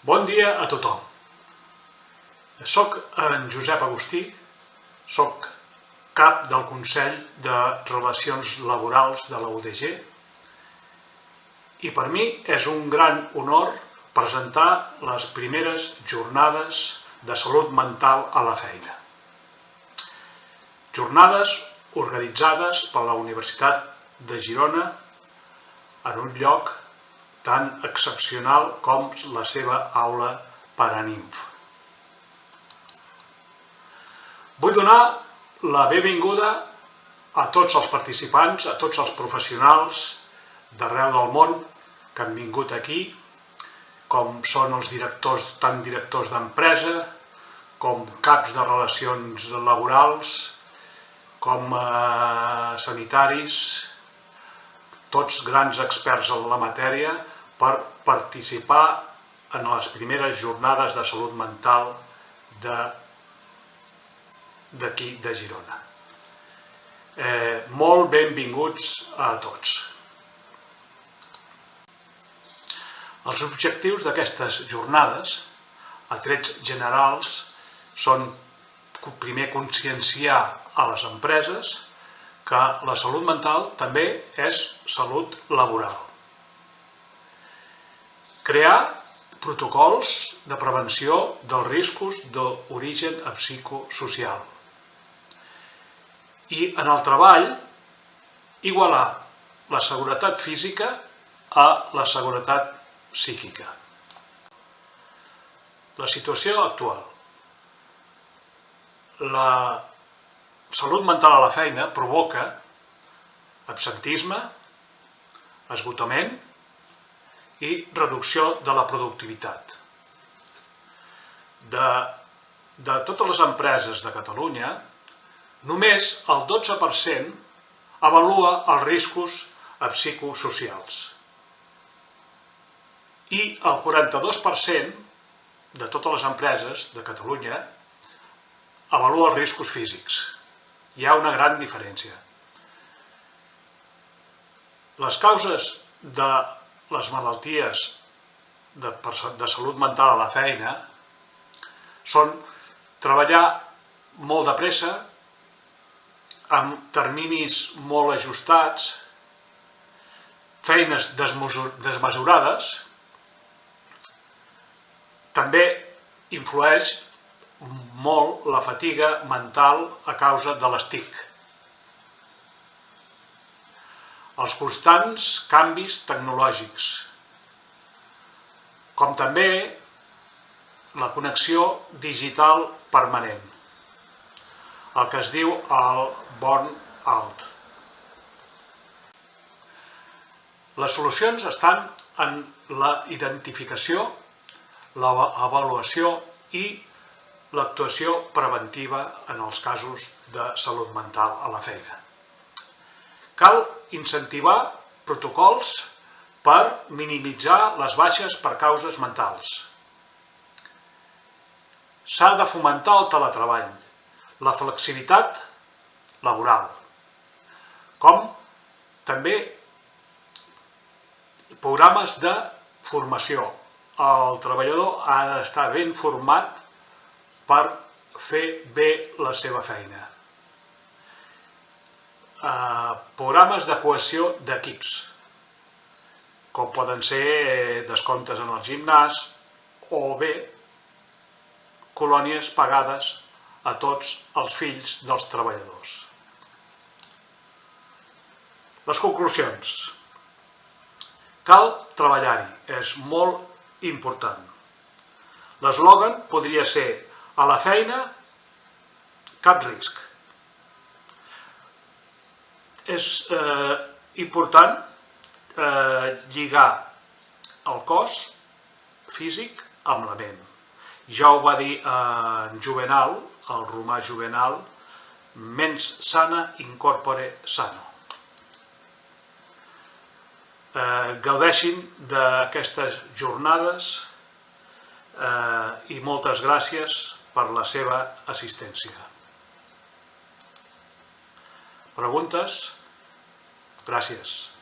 Bon dia a tothom. Soc en Josep Agustí, soc cap del Consell de Relacions Laborals de la UDG i per mi és un gran honor presentar les primeres jornades de salut mental a la feina. Jornades organitzades per la Universitat de Girona en un lloc tan excepcional com la seva aula Paraninf. Vull donar la benvinguda a tots els participants, a tots els professionals d'arreu del món que han vingut aquí, com són els directors, tant directors d'empresa, com caps de relacions laborals, com sanitaris, tots grans experts en la matèria, per participar en les primeres jornades de salut mental d'aquí, de Girona. Molt benvinguts a tots. Els objectius d'aquestes jornades, a trets generals, són primer conscienciar a les empreses que la salut mental també és salut laboral. Crear protocols de prevenció dels riscos d'origen psicosocial. I en el treball, igualar la seguretat física a la seguretat psíquica. La situació actual. La salut mental a la feina provoca absentisme, esgotament i reducció de la productivitat. De totes les empreses de Catalunya, només el 12% avalua els riscos psicosocials i el 42% de totes les empreses de Catalunya avalua els riscos físics. Hi ha una gran diferència. Les causes de les malalties de salut mental a la feina són treballar molt de pressa, amb terminis molt ajustats, feines desmesurades. També influeix molt la fatiga mental a causa de les TIC. Els constants canvis tecnològics, com també la connexió digital permanent, el que es diu el burn-out. Les solucions estan en la identificació, l'avaluació i l'actuació preventiva en els casos de salut mental a la feina. Cal incentivar protocols per minimitzar les baixes per causes mentals. S'ha de fomentar el teletreball, la flexibilitat laboral, com també programes de formació. El treballador ha d'estar ben format per fer bé la seva feina. Programes de cohesió d'equips, com poden ser descomptes en el gimnàs o bé colònies pagades a tots els fills dels treballadors. Les conclusions. Cal treballar-hi, és molt important. L'eslògan podria ser: a la feina, cap risc. És important lligar el cos físic amb la ment. Ja ho va dir en Juvenal, el romà Juvenal, mens sana in corpore sano. Gaudeixin d'aquestes jornades i moltes gràcies per la seva assistència. Preguntes? Gràcies.